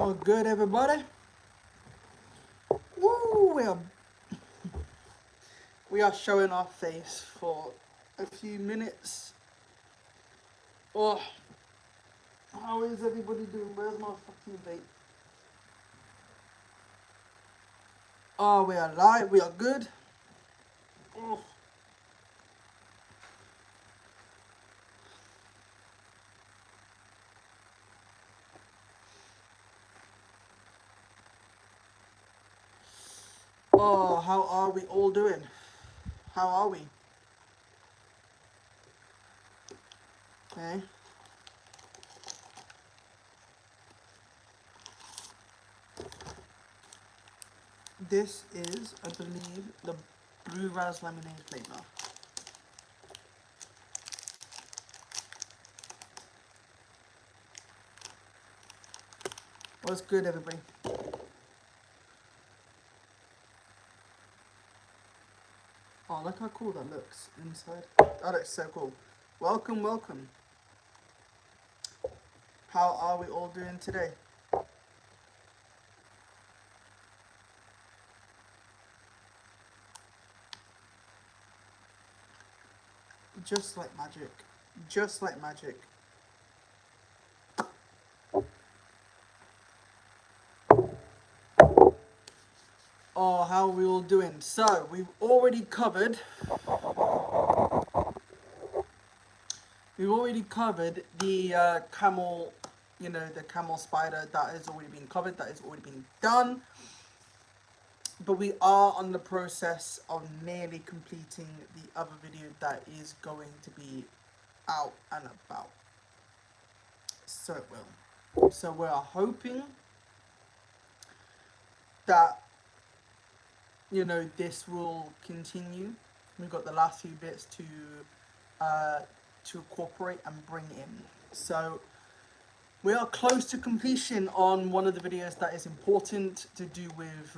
Oh, good, everybody. Woo! We are showing our face for a few minutes. Oh, how is everybody doing? Where's my fucking vape? Oh, we are live. We are good. Oh, oh, how are we all doing? How are we? Okay. This is, I believe, the Blue Raz Lemonade flavor. What's good, everybody? Oh, look how cool that looks inside. That looks so cool. Welcome, welcome. How are we all doing today? Just like magic. Just like magic. Oh, how are we all doing? So, we've already covered the camel, the camel spider. That has already been covered. That has already been done. But we are on the process of nearly completing the other video that is going to be out and about. So it will. So we are hoping that this will continue. We've got the last few bits to incorporate and bring in. So we are close to completion on one of the videos that is important to do with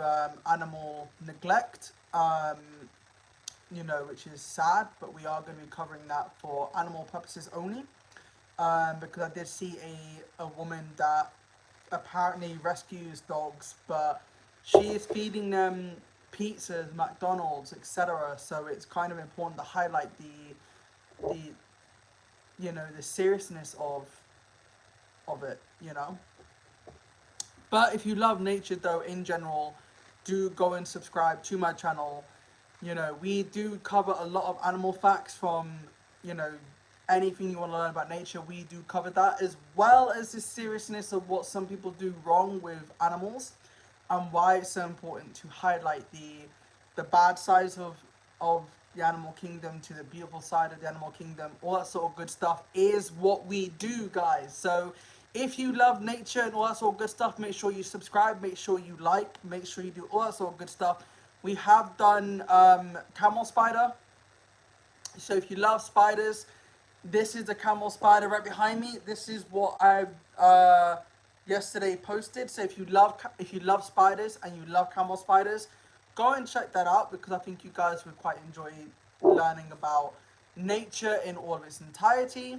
animal neglect, which is sad, but we are going to be covering that for animal purposes only, because I did see a woman that apparently rescues dogs, but she is feeding them pizzas, McDonald's, etc. So it's kind of important to highlight the the seriousness of it. But if you love nature though in general, do go and subscribe to my channel. We do cover a lot of animal facts from, anything you want to learn about nature. We do cover that, as well as the seriousness of what some people do wrong with animals, and why it's so important to highlight the bad sides of the animal kingdom to the beautiful side of the animal kingdom. All that sort of good stuff is what we do, guys. So if you love nature and all that sort of good stuff, make sure you subscribe, make sure you like, make sure you do all that sort of good stuff. We have done camel spider. So if you love spiders, this is the camel spider right behind me. This is what I yesterday posted. So if you love spiders and you love camel spiders, go and check that out, because I think you guys would quite enjoy learning about nature in all of its entirety.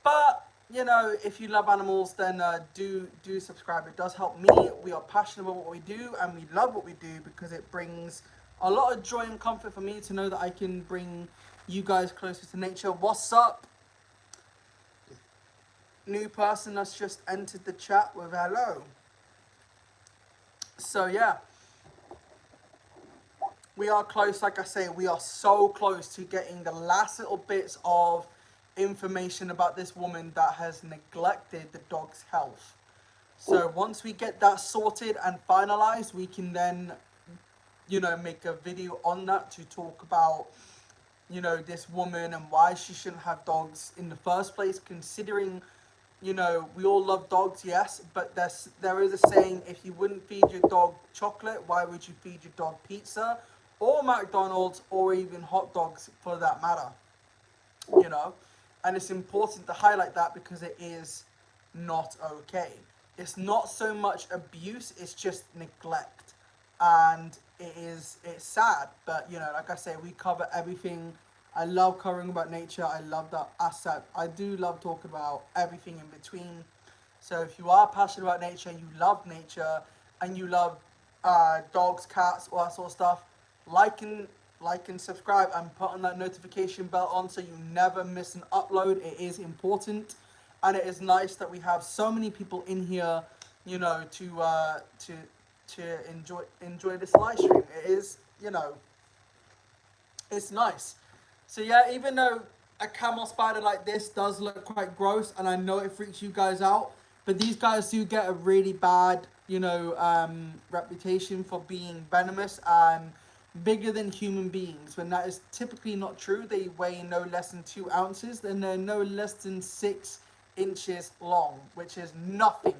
But if you love animals, then do subscribe. It does help me. We are passionate about what we do, and we love what we do, because it brings a lot of joy and comfort for me to know that I can bring you guys closer to nature. What's up? New person that's just entered the chat with hello. So yeah, we are close. Like I say, we are so close to getting the last little bits of information about this woman that has neglected the dog's health. So once we get that sorted and finalized, we can then make a video on that to talk about this woman and why she shouldn't have dogs in the first place, considering we all love dogs, yes, but there is a saying: if you wouldn't feed your dog chocolate, why would you feed your dog pizza or McDonald's, or even hot dogs for that matter? And it's important to highlight that, because it is not okay. It's not so much abuse, it's just neglect. And it's sad, but like I say, we cover everything. I love covering about nature. I love that asset. I do love talking about everything in between. So if you are passionate about nature, you love nature, and you love dogs, cats, all that sort of stuff, like and subscribe, and put on that notification bell on so you never miss an upload. It is important, and it is nice that we have so many people in here, you know, to enjoy this live stream. It is, you know, it's nice. So yeah, even though a camel spider like this does look quite gross, and I know it freaks you guys out, but these guys do get a really bad, you know, reputation for being venomous and bigger than human beings, when that is typically not true. They weigh no less than 2 ounces, and they're no less than 6 inches long, which is nothing.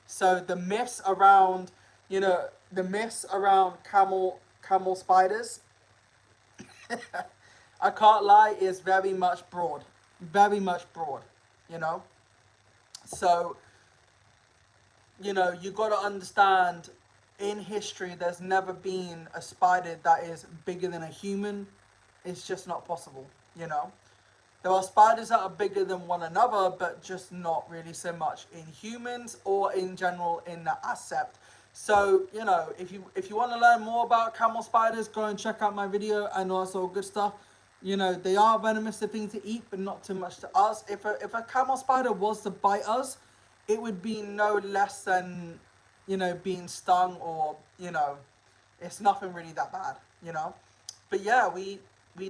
So the myths around, you know, the myths around camel spiders, I can't lie, is very much broad. Very much broad, you know? So, you know, you got to understand, in history, there's never been a spider that is bigger than a human. It's just not possible, you know? There are spiders that are bigger than one another, but just not really so much in humans or in general in the accept. So, you know, if you want to learn more about camel spiders, go and check out my video and all that sort of good stuff. You know, they are venomous, the thing to eat, but not too much to us. If a camel spider was to bite us, it would be no less than, you know, being stung, or, you know, it's nothing really that bad, you know. But yeah, we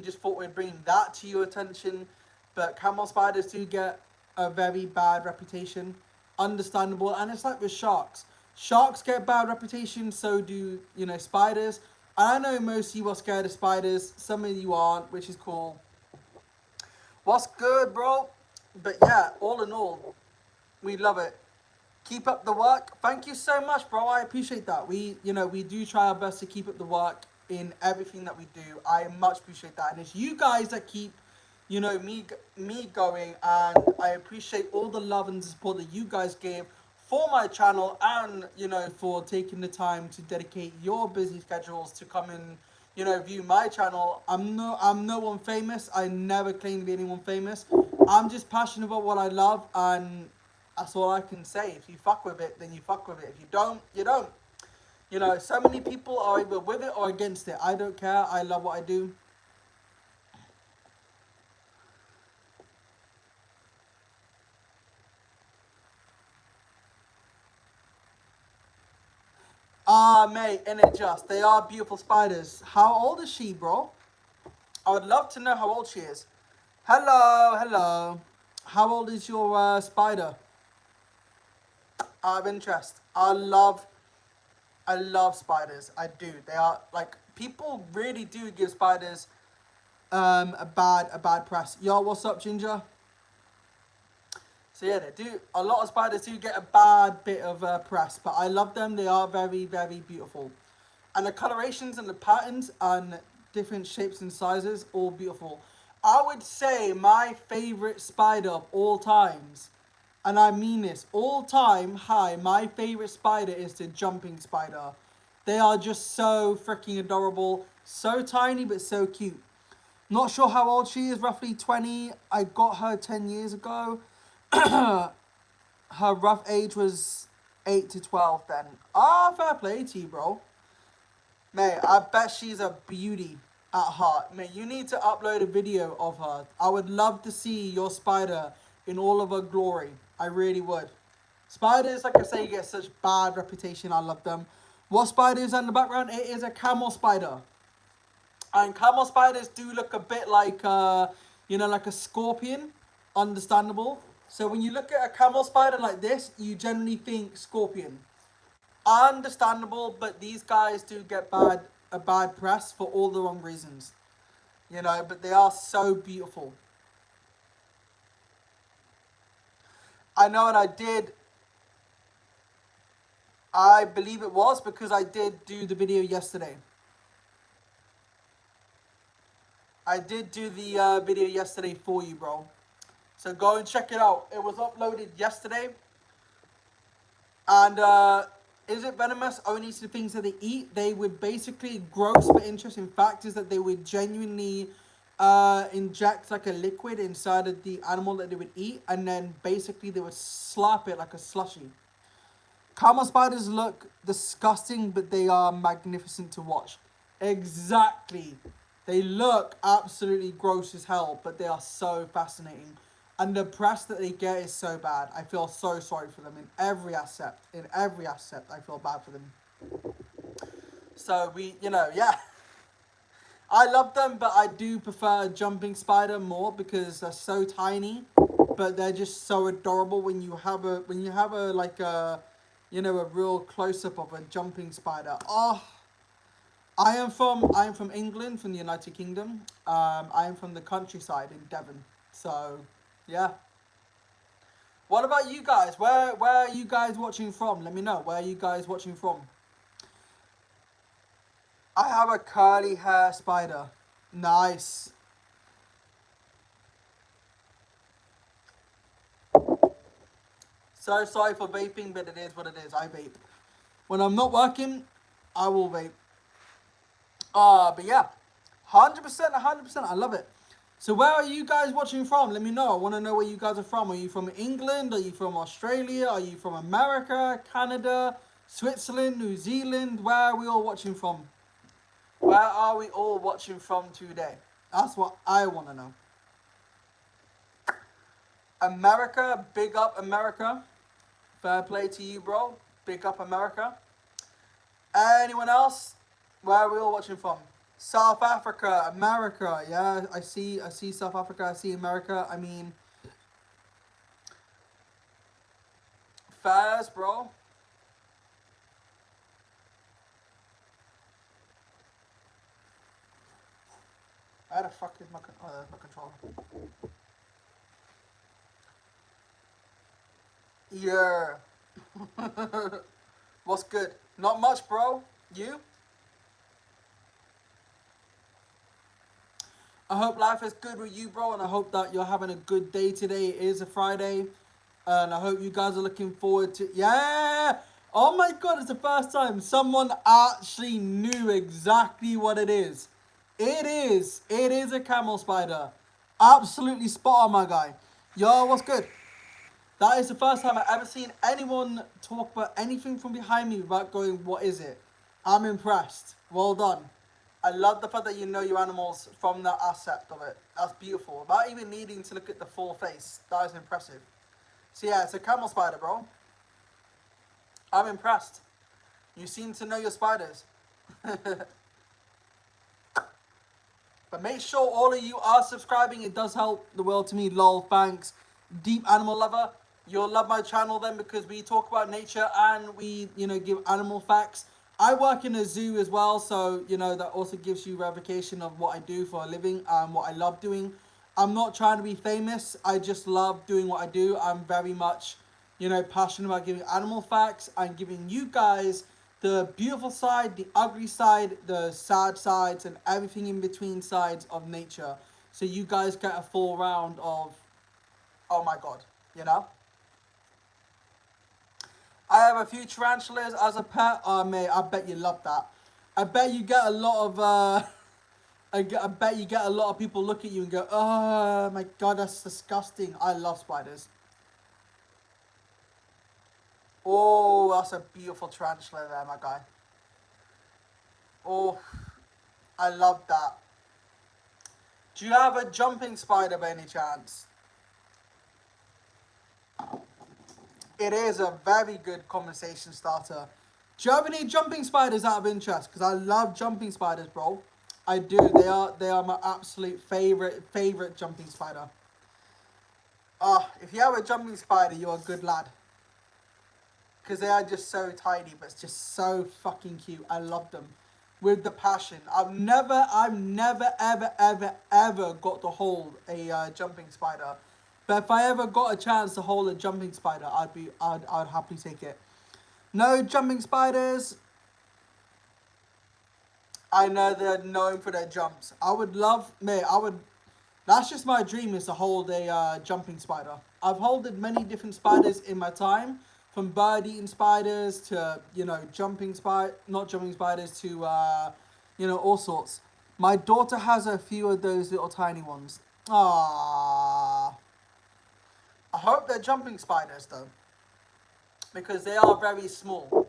just thought we'd bring that to your attention. But camel spiders do get a very bad reputation, understandable, and it's like with sharks. Sharks get bad reputation, so do, you know, spiders. I know most of you are scared of spiders, some of you aren't, which is cool. What's good, bro? But yeah, all in all, we love it. Keep up the work. Thank you so much, bro. I appreciate that. We, you know, we do try our best to keep up the work in everything that we do. I much appreciate that, and it's you guys that keep, you know, me going, and I appreciate all the love and support that you guys give for my channel, and, you know, for taking the time to dedicate your busy schedules to come and, you know, view my channel. I'm no one famous. I never claim to be anyone famous. I'm just passionate about what I love, and that's all I can say. If you fuck with it, then you fuck with it. If you don't, you don't. You know, so many people are either with it or against it. I don't care. I love what I do. Ah, mate, and it just, they are beautiful spiders. How old is she, bro? I would love to know how old she is. Hello, hello. How old is your spider? Out of interest. I love spiders. I do. They are, like, people really do give spiders a bad press. Yo, what's up, Ginger? So yeah, they do. A lot of spiders do get a bad bit of press, but I love them. They are very, very beautiful, and the colorations and the patterns and different shapes and sizes, all beautiful. I would say my favorite spider of all times, and I mean this, all time high, my favorite spider is the jumping spider. They are just so freaking adorable, so tiny but so cute. Not sure how old she is, roughly 20. I got her 10 years ago. Her rough age was 8 to 12 then. Ah, fair play to you, bro. Mate, I bet she's a beauty at heart. Mate, you need to upload a video of her. I would love to see your spider in all of her glory. I really would. Spiders, like I say, get such bad reputation. I love them. What spider is in the background? It is a camel spider. And camel spiders do look a bit like, you know, like a scorpion. Understandable. So when you look at a camel spider like this, you generally think scorpion. Understandable, but these guys do get a bad press for all the wrong reasons. You know, but they are so beautiful. I know, and I believe it was, because I did do the video yesterday. I did do the video yesterday for you, bro. So go and check it out. It was uploaded yesterday. And is it venomous? Only to the things that they eat. They would basically, gross but interesting fact is that they would genuinely inject like a liquid inside of the animal that they would eat, and then basically they would slap it like a slushy. Camel spiders look disgusting, but they are magnificent to watch. Exactly. They look absolutely gross as hell, but they are so fascinating. And the press that they get is so bad. I feel so sorry for them in every aspect. In every aspect, I feel bad for them. So yeah. I love them, but I do prefer a jumping spider more because they're so tiny, but they're just so adorable when you have a like a a real close up of a jumping spider. Oh, I am from England, from the United Kingdom. I am from the countryside in Devon. So, yeah. What about you guys? Where are you guys watching from? Let me know. Where are you guys watching from? I have a curly hair spider. Nice. So sorry for vaping, but it is what it is. I vape. When I'm not working, I will vape. But yeah, 100%, 100%. I love it. So where are you guys watching from? Let me know. I want to know where you guys are from. Are you from England? Are you from Australia? Are you from America, Canada, Switzerland, New Zealand? Where are we all watching from? Where are we all watching from today? That's what I want to know. America, big up America. Fair play to you, bro. Big up America. Anyone else? Where are we all watching from? South Africa, America. Yeah, I see South Africa. I see America. I mean, fairs, bro. Where the fuck is my controller? Yeah. What's good? Not much, bro. You? I hope life is good with you, bro, and I hope that you're having a good day today. It is a Friday, and I hope you guys are looking forward to... Yeah! Oh my god, it's the first time someone actually knew exactly what it is. It is a camel spider. Absolutely spot on, my guy. Yo, what's good? That is the first time I've ever seen anyone talk about anything from behind me without going, what is it? I'm impressed. Well done. I love the fact that you know your animals from that aspect of it. That's beautiful. Without even needing to look at the full face. That is impressive. So yeah, it's a camel spider, bro. I'm impressed. You seem to know your spiders. But make sure all of you are subscribing. It does help the world to me. Lol, thanks. Deep animal lover. You'll love my channel then because we talk about nature and we, give animal facts. I work in a zoo as well, so, that also gives you verification of what I do for a living and what I love doing. I'm not trying to be famous. I just love doing what I do. I'm very much, passionate about giving animal facts and giving you guys the beautiful side, the ugly side, the sad sides, and everything in between sides of nature. So you guys get a full round of, oh my god, I have a few tarantulas as a pet. Oh, mate, I bet you love that. I bet you get a lot of, I bet you get a lot of people look at you and go, oh my god, that's disgusting. I love spiders. Oh, that's a beautiful tarantula there, my guy. Oh, I love that. Do you have a jumping spider by any chance? It is a very good conversation starter. Do you have any jumping spiders out of interest? Because I love jumping spiders, bro. I do. They are my absolute favorite jumping spider. If you have a jumping spider, you're a good lad. Because they are just so tiny, but it's just so fucking cute. I love them with the passion. I've never, ever got to hold a jumping spider. But if I ever got a chance to hold a jumping spider, I'd happily take it. No jumping spiders. I know they're known for their jumps. That's just my dream, is to hold a jumping spider. I've holded many different spiders in my time. From bird-eating spiders to, not jumping spiders to, all sorts. My daughter has a few of those little tiny ones. Ah, I hope they're jumping spiders though, because they are very small.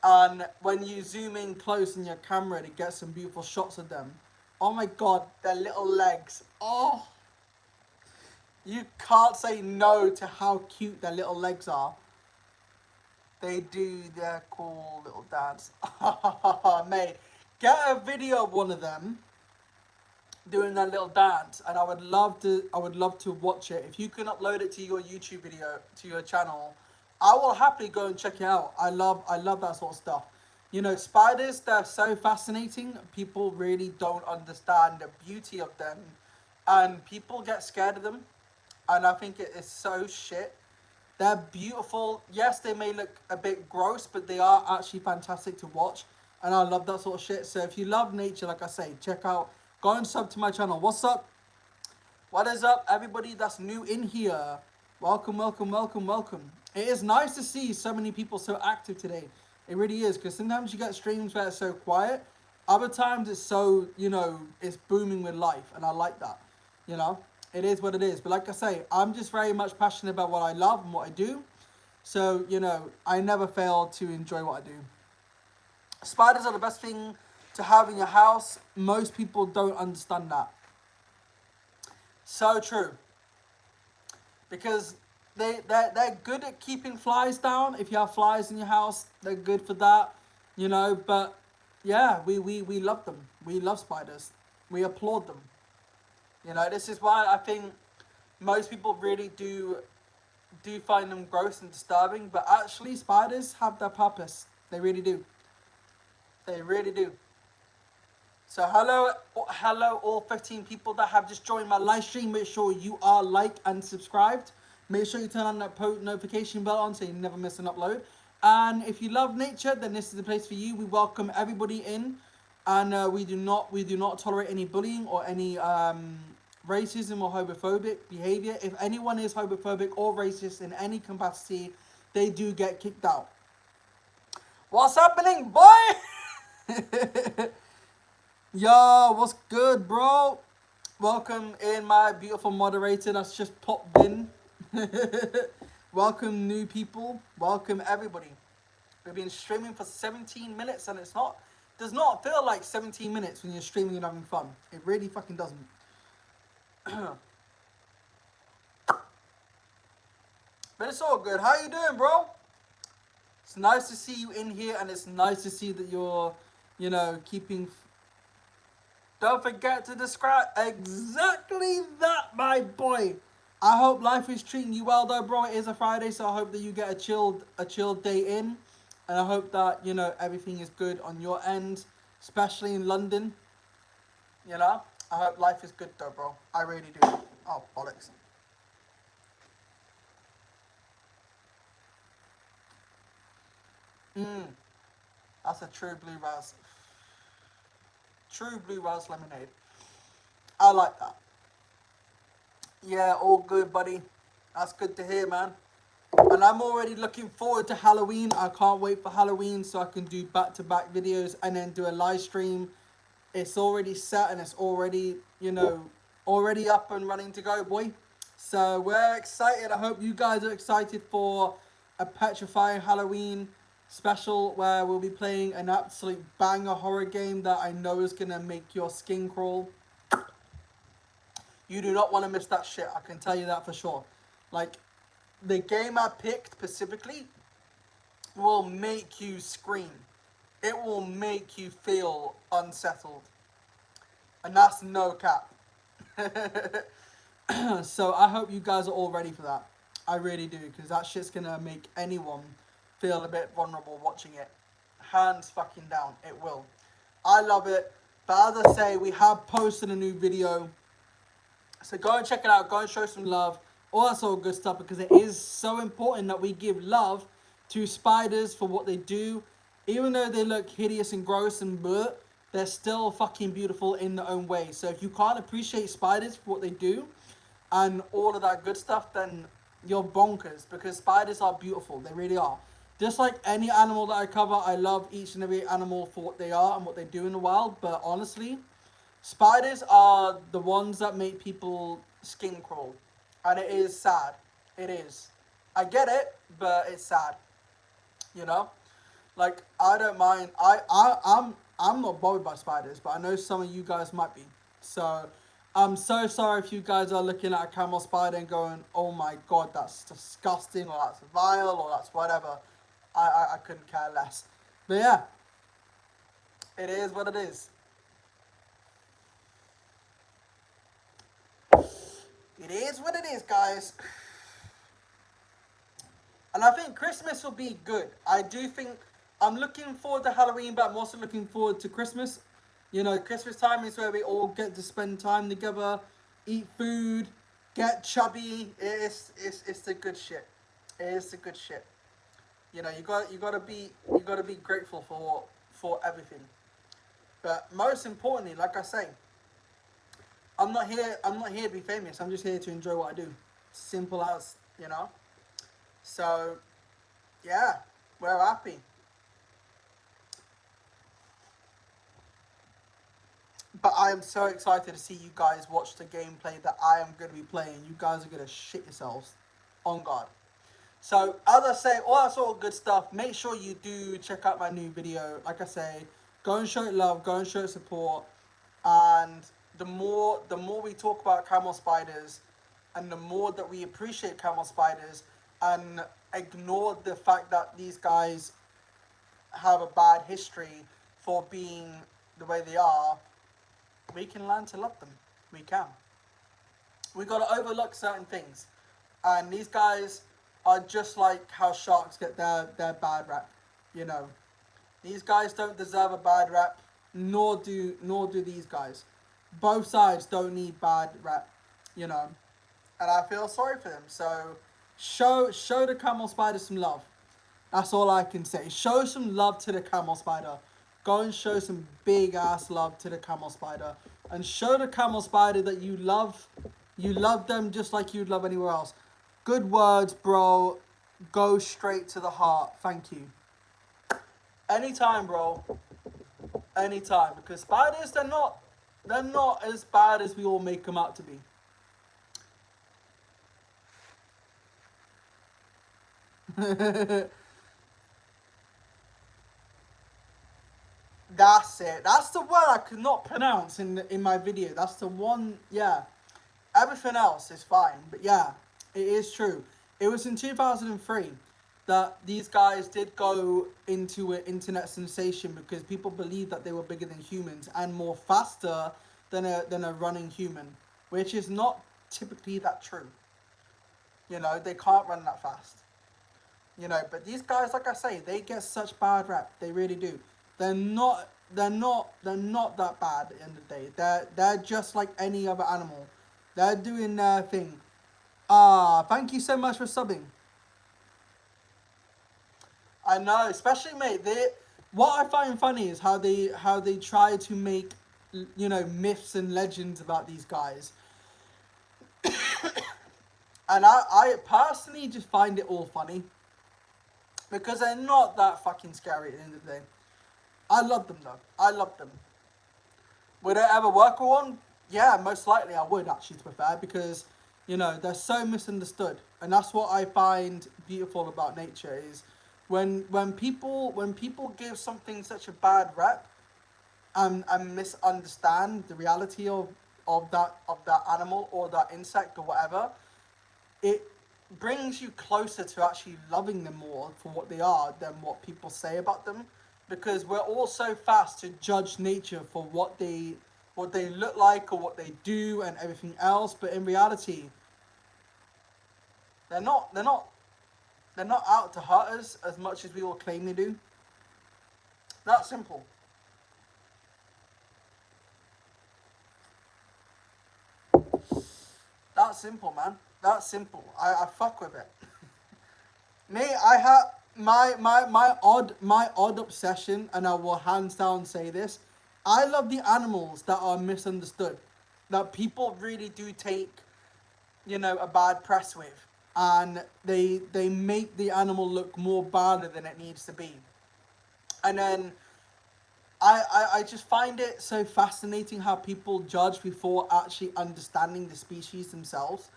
And when you zoom in close in your camera to get some beautiful shots of them, oh my god, their little legs. Oh, you can't say no to how cute their little legs are. They do their cool little dance. Mate, get a video of one of them doing that little dance, and I would love to watch it. If you can upload it to your YouTube video, to your channel, I will happily go and check it out. I love that sort of stuff. You know, spiders, they're so fascinating. People really don't understand the beauty of them, and people get scared of them, and I think it is so shit. They're beautiful. Yes, they may look a bit gross, but they are actually fantastic to watch. And I love that sort of shit. So if you love nature, like I say, check out, go and sub to my channel. What's up? What is up, everybody that's new in here? Welcome, welcome, welcome, welcome. It is nice to see so many people so active today. It really is, because sometimes you get streams where it's so quiet. Other times it's so, you know, it's booming with life. And I like that, you know. It is what it is. But like I say, I'm just very much passionate about what I love and what I do. So, you know, I never fail to enjoy what I do. Spiders are the best thing to have in your house. Most people don't understand that. So true. Because they're good at keeping flies down. If you have flies in your house, they're good for that. You know, but yeah, we love them. We love spiders. We applaud them. You know, this is why I think most people really do find them gross and disturbing. But actually, spiders have their purpose. They really do. They really do. So hello all 15 people that have just joined my live stream. Make sure you are like and subscribed. Make sure you turn on that notification bell on so you never miss an upload. And if you love nature, then this is the place for you. We welcome everybody in. And we do not tolerate any bullying or any racism or homophobic behavior. If anyone is homophobic or racist in any capacity, they do get kicked out. What's happening, boy? Yo, what's good, bro? Welcome in, my beautiful moderator that's just popped in. Welcome new people. Welcome everybody. We've been streaming for 17 minutes and does not feel like 17 minutes when you're streaming and having fun. It really fucking doesn't. But it's all good. How you doing, bro? It's nice to see you in here, and it's nice to see that you're, you know, keeping... Don't forget to describe exactly that, my boy. I hope life is treating you well, though, bro. It is a Friday, so I hope that you get a chilled day in. And I hope that, you know, everything is good on your end, especially in London. You know? I hope life is good, though, bro. I really do. Oh, bollocks. That's a true blue raz. True blue raz lemonade. I like that. Yeah, all good, buddy. That's good to hear, man. And I'm already looking forward to Halloween. I can't wait for Halloween so I can do back-to-back videos and then do a live stream. It's already set and it's already, you know, already up and running to go, boy. So we're excited. I hope you guys are excited for a petrifying Halloween special where we'll be playing an absolute banger horror game that I know is going to make your skin crawl. You do not want to miss that shit. I can tell you that for sure. Like, the game I picked specifically will make you scream. It will make you feel unsettled. And that's no cap. So I hope you guys are all ready for that. I really do, because that shit's going to make anyone feel a bit vulnerable watching it. Hands fucking down. It will. I love it. But as I say, we have posted a new video. So go and check it out. Go and show some love. All that sort of good stuff, because it is so important that we give love to spiders for what they do. Even though they look hideous and gross and bleh, they're still fucking beautiful in their own way. So if you can't appreciate spiders for what they do and all of that good stuff, then you're bonkers, because spiders are beautiful. They really are. Just like any animal that I cover, I love each and every animal for what they are and what they do in the wild. But honestly, Spiders are the ones that make people skin crawl, and it is sad. It is. I get it, but it's sad. You know, like I don't mind. I'm not bothered by spiders, but I know some of you guys might be. So I'm so sorry if you guys are looking at a camel spider and going, "Oh my god, that's disgusting," or "That's vile," or "That's whatever." I couldn't care less. But yeah, it is what it is. It is what it is, guys. And I think Christmas will be good. I do think I'm looking forward to Halloween, but I'm also looking forward to Christmas. You know, Christmas time is where we all get to spend time together, eat food, get chubby. It's the good shit. It is the good shit. You know, you gotta be grateful for everything. But most importantly, like I say, I'm not here to be famous. I'm just here to enjoy what I do. Simple as, you know. So yeah, we're happy. But I am so excited to see you guys watch the gameplay that I am going to be playing. You guys are going to shit yourselves. On God. So, as I say, all that sort of good stuff, make sure you do check out my new video. Like I say, go and show it love, go and show it support. And the more we talk about camel spiders, and the more that we appreciate camel spiders, and ignore the fact that these guys have a bad history for being the way they are, we can learn to love them. We can. We gotta overlook certain things, and these guys are just like how sharks get their bad rap. You know, these guys don't deserve a bad rap, nor do these guys. Both sides don't need bad rap. You know, and I feel sorry for them. So show the camel spider some love. That's all I can say. Show some love to the camel spider. Go and show some big ass love to the camel spider. And show the camel spider that you love them just like you'd love anywhere else. Good words, bro. Go straight to the heart. Thank you. Anytime, bro. Anytime. Because spiders, they're not as bad as we all make them out to be. That's it. That's the word I could not pronounce in my video. That's the one. Yeah. Everything else is fine, but yeah, it is true. It was in 2003 that these guys did go into an internet sensation because people believed that they were bigger than humans and more faster than a running human, which is not typically that true. You know, they can't run that fast. You know, but these guys, like I say, they get such bad rap. They really do. They're not that bad at the end of the day. They're just like any other animal. They're doing their thing. Thank you so much for subbing. I know, especially mate. What I find funny is how they try to make, myths and legends about these guys, and I personally just find it all funny because they're not that fucking scary at the end of the day. I love them though. I love them. Would I ever work with one? Yeah, most likely I would actually, to be fair, because they're so misunderstood, and that's what I find beautiful about nature is when people give something such a bad rep and misunderstand the reality of that animal or that insect or whatever, it brings you closer to actually loving them more for what they are than what people say about them, because we're all so fast to judge nature for what they look like or what they do and everything else, but in reality they're not out to hurt us as much as we all claim they do. That simple. That simple, man. That simple. I fuck with it. Me, I have my odd obsession, and I will hands down say this. I love the animals that are misunderstood, that people really do take, a bad press with, and they make the animal look more badder than it needs to be. And then I just find it so fascinating how people judge before actually understanding the species themselves.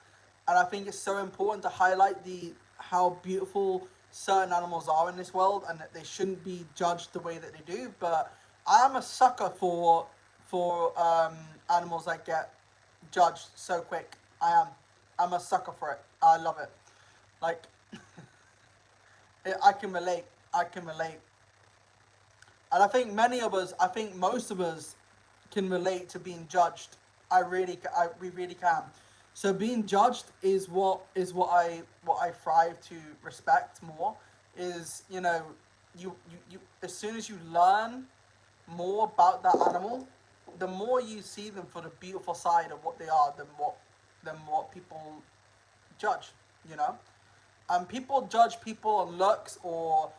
And I think it's so important to highlight the how beautiful certain animals are in this world and that they shouldn't be judged the way that they do. But I am a sucker for animals that get judged so quick. I am. I'm a sucker for it. I love it. Like I can relate. I can relate. And I think many of us, I think most of us can relate to being judged. We really can. So being judged is what I thrive to respect more. Is you as soon as you learn more about that animal, the more you see them for the beautiful side of what they are, than what people judge. You know, and people judge people on looks or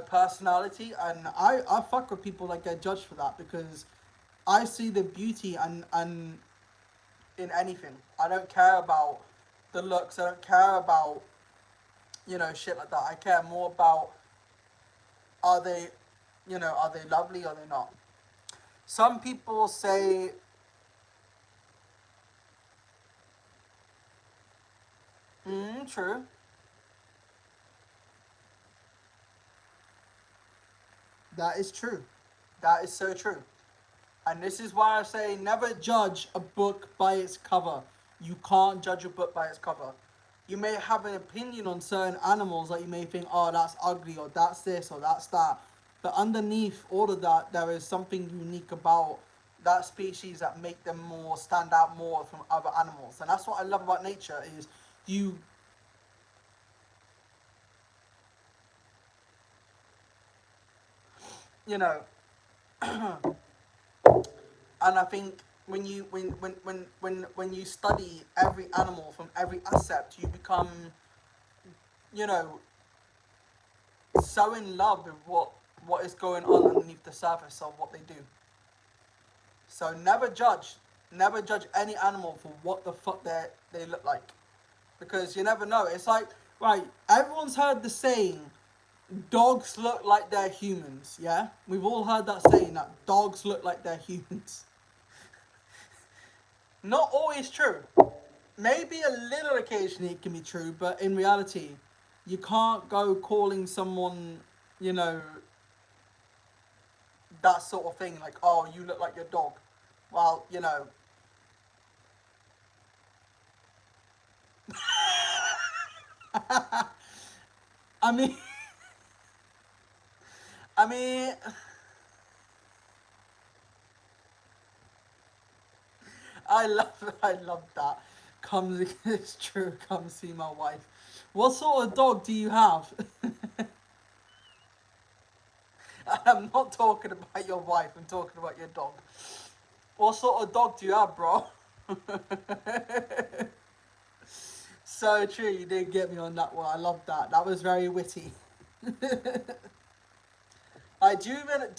personality, and I fuck with people that get judged for that because I see the beauty and in anything. I don't care about the looks. I don't care about shit like that. I care more about are they are they lovely or are they not. Some people say true. That is true. That is so true. And this is why I say never judge a book by its cover. You can't judge a book by its cover. You may have an opinion on certain animals that you may think, oh, that's ugly, or that's this, or that's that. But underneath all of that, there is something unique about that species that make them more stand out more from other animals. And that's what I love about nature is you, you know, and I think when you study every animal from every aspect, you become you know so in love with what is going on underneath the surface of what they do. So never judge any animal for what the fuck they look like, because you never know. It's like right, everyone's heard the saying, dogs look like they're humans. Yeah, we've all heard that saying that dogs look like they're humans. Not always true. Maybe a little occasionally it can be true, but in reality, you can't go calling someone, you know, that sort of thing like, oh, you look like your dog. Well, I mean, I mean, I love that. Come, it's true. Come see my wife. What sort of dog do you have? I'm not talking about your wife. I'm talking about your dog. What sort of dog do you have, bro? So true. You did get me on that one. I love that. That was very witty. Do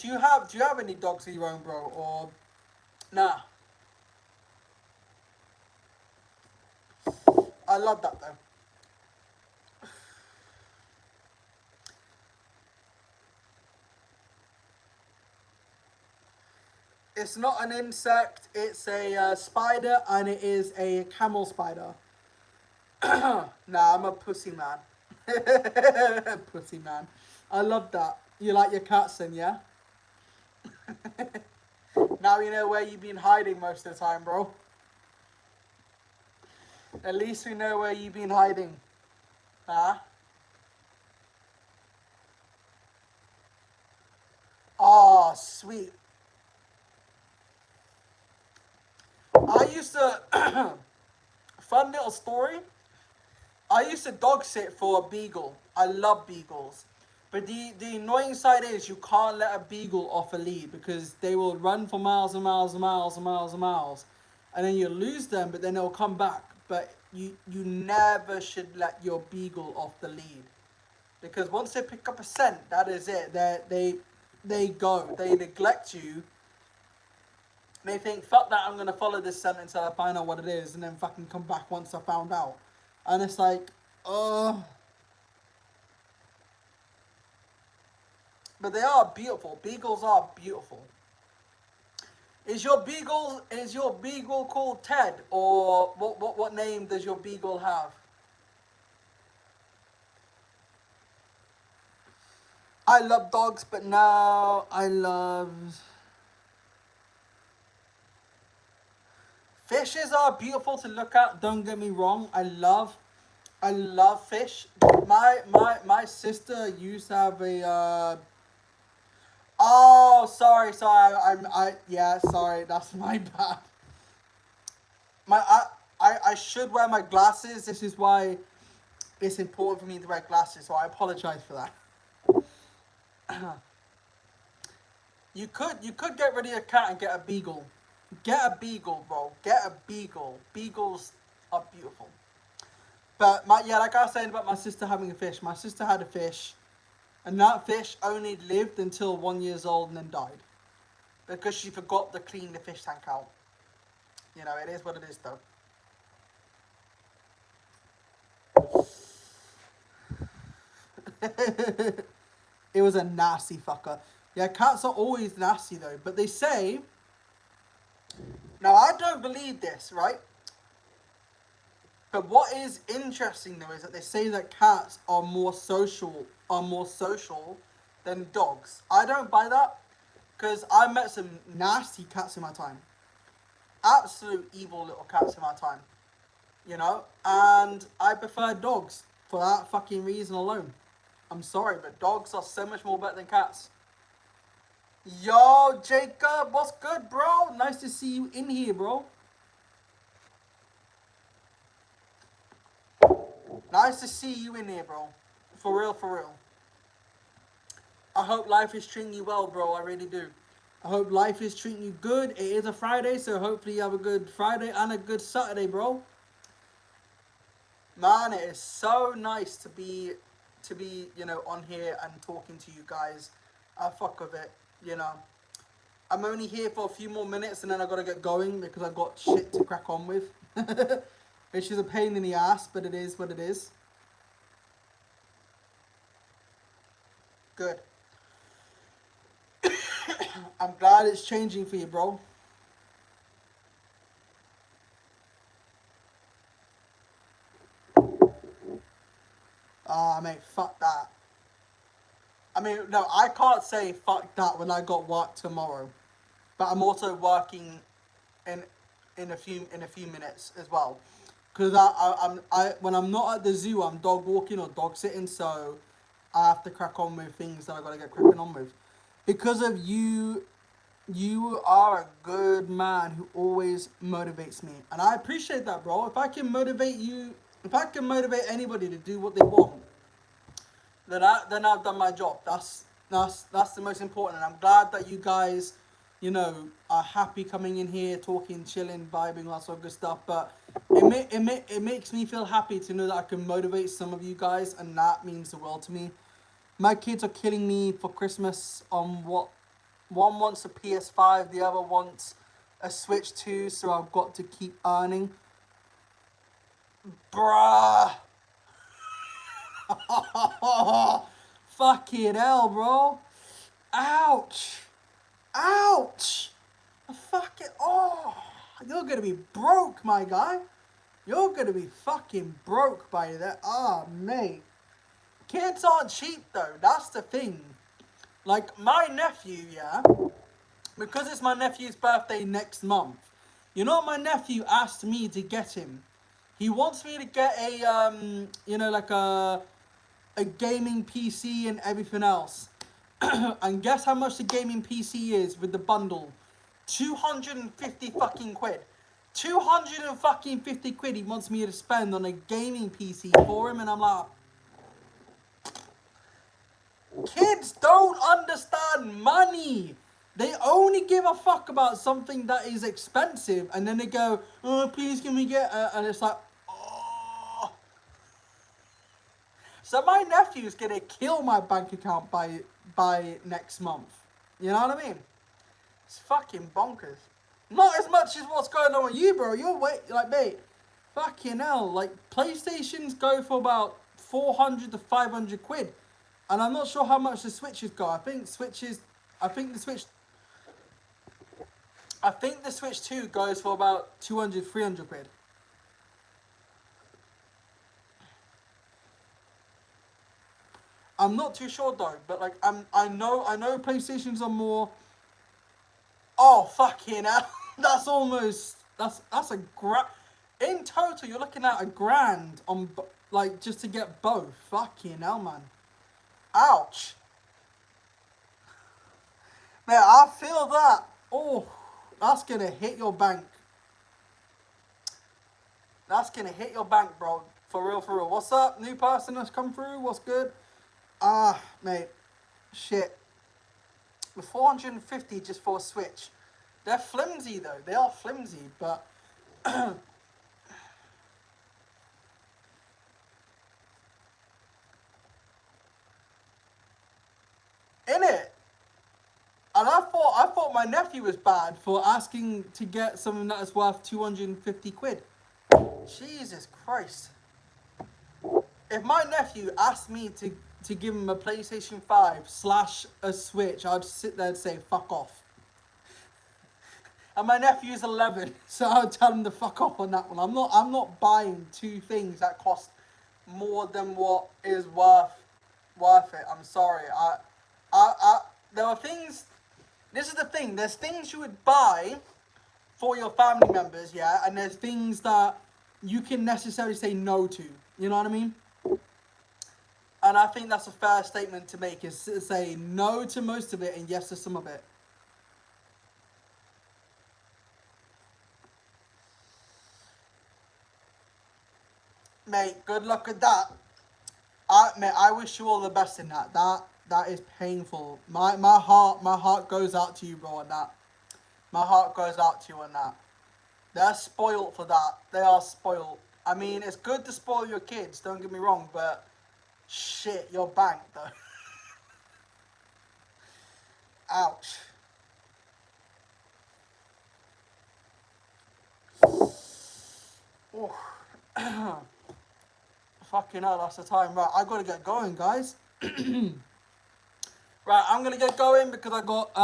you have any dogs of your own, bro? Or nah? I love that though. It's not an insect. It's a spider, and it is a camel spider. Nah, I'm a pussy man. Pussy man. I love that. You like your cats then, yeah? Now you know where you've been hiding most of the time, bro. At least we know where you've been hiding. Huh? Oh, sweet. I used to. Fun little story. I used to dog sit for a beagle. I love beagles. But the annoying side is you can't let a beagle off a lead because they will run for miles and miles and miles and miles and miles. And then you lose them, but then they'll come back. But you never should let your beagle off the lead. Because once they pick up a scent, that is it. They go. They neglect you. They think, fuck that, I'm gonna follow this scent until I find out what it is and then fucking come back once I found out. And it's like, uh but they are beautiful. Beagles are beautiful. Is your beagle called Ted, or what name does your beagle have? I love dogs, but now I love fishes are beautiful to look at. Don't get me wrong. I love fish. My sister used to have a. Oh, sorry. Yeah, sorry. That's my bad. My I should wear my glasses. This is why it's important for me to wear glasses. So I apologize for that. You could get rid of your cat and get a beagle. Get a beagle, bro. Get a beagle. Beagles are beautiful. But like I was saying about my sister having a fish. My sister had a fish, and that fish only lived until 1 year old and then died because she forgot to clean the fish tank out. You know, it is what it is, though. It was a nasty fucker. Yeah, cats are always nasty though. But they say, now I don't believe this, right? But what is interesting though is that they say that cats are more social than dogs. I don't buy that because I met some nasty cats in my time. Absolute evil little cats in my time. You know? And I prefer dogs for that fucking reason alone. I'm sorry, but dogs are so much more better than cats. Yo, Jacob, what's good, bro? Nice to see you in here, bro. Nice to see you in here, bro. For real, for real. I hope life is treating you well, bro. I really do. I hope life is treating you good. It is a Friday, so hopefully you have a good Friday and a good Saturday, bro. Man, it is so nice to be, on here and talking to you guys. I fuck with it, you know. I'm only here for a few more minutes and then I gotta get going because I got shit to crack on with. Which is a pain in the ass, but it is what it is. Good. I'm glad it's changing for you, bro. Ah, mate, fuck that. I mean, no, I can't say fuck that when I got work tomorrow. But I'm also working in in a few minutes as well. Because when I'm not at the zoo, I'm dog walking or dog sitting, so I have to crack on with things that I gotta get cracking on with. Because of you, you are a good man who always motivates me, and I appreciate that, bro. If I can motivate you, if I can motivate anybody to do what they want, then I've done my job. That's the most important, and I'm glad that you guys, are happy coming in here, talking, chilling, vibing, all that sort of good stuff. But it makes me feel happy to know that I can motivate some of you guys, and that means the world to me. My kids are killing me for Christmas on what one wants a PS5, the other wants a Switch 2, so I've got to keep earning. Bruh. Fucking hell, bro. Ouch. Ouch. Fuck it. Oh, you're gonna be broke, my guy. You're gonna be fucking broke by that. Ah, mate. Kids aren't cheap, though. That's the thing. Like, my nephew, yeah, because it's my nephew's birthday next month, you know what my nephew asked me to get him? He wants me to get like a gaming PC and everything else. And guess how much the gaming PC is with the bundle? 250 fucking quid. 250 quid he wants me to spend on a gaming PC for him, and I'm like, kids don't understand money. They only give a fuck about something that is expensive, and then they go, "Oh, please, can we get?" And it's like, oh. So my nephew's gonna kill my bank account by next month. You know what I mean? It's fucking bonkers. Not as much as what's going on with you, bro. You're mate. Fucking hell. Like, PlayStations go for about 400 to 500 quid. And I'm not sure how much the Switches go. I think the Switch I think the Switch 2 goes for about 200, 300 quid. I'm not too sure though, but like I know PlayStations are more. Oh fucking hell! That's almost that's a grand. In total, you're looking at $1,000 on like just to get both. Fucking hell, man! Ouch! Man, I feel that. Oh, that's gonna hit your bank. That's gonna hit your bank, bro. For real, for real. What's up? New person that's come through. What's good? Ah, mate. Shit. The 450 just for a Switch. They're flimsy though. They are flimsy, but in it. And I thought my nephew was bad for asking to get something that is worth 250 quid. Jesus Christ. If my nephew asked me to give him a PlayStation 5 / a Switch, I'd sit there and say, fuck off. And my nephew's 11, so I'll tell him to fuck off on that one. I'm not buying two things that cost more than what is worth it. I'm sorry. There are things. This is the thing. There's things you would buy for your family members, yeah, and there's things that you can necessarily say no to. You know what I mean? And I think that's a fair statement to make, is to say no to most of it and yes to some of it. Mate, good luck with that. Mate, I wish you all the best in that. That is painful. My heart goes out to you, bro, on that. My heart goes out to you on that. They're spoiled for that. They are spoiled. I mean, it's good to spoil your kids, don't get me wrong, but shit, your bank, though. Ouch. Oh. Fucking hell, that's the time. Right, I gotta get going, guys. Right, I'm gonna get going because I got,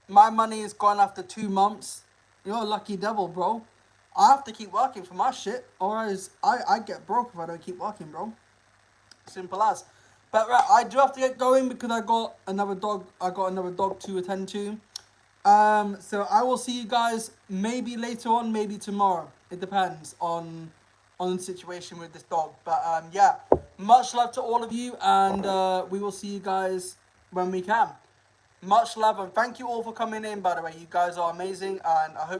my money is gone after 2 months. You're a lucky devil, bro. I have to keep working for my shit, or else I get broke if I don't keep working, bro. Simple as. But right, I do have to get going because I got another dog. I got another dog to attend to. So I will see you guys maybe later on, maybe tomorrow. It depends on the situation with this dog. But yeah, much love to all of you, and we will see you guys when we can. Much love, and thank you all for coming in, by the way. You guys are amazing, and I hope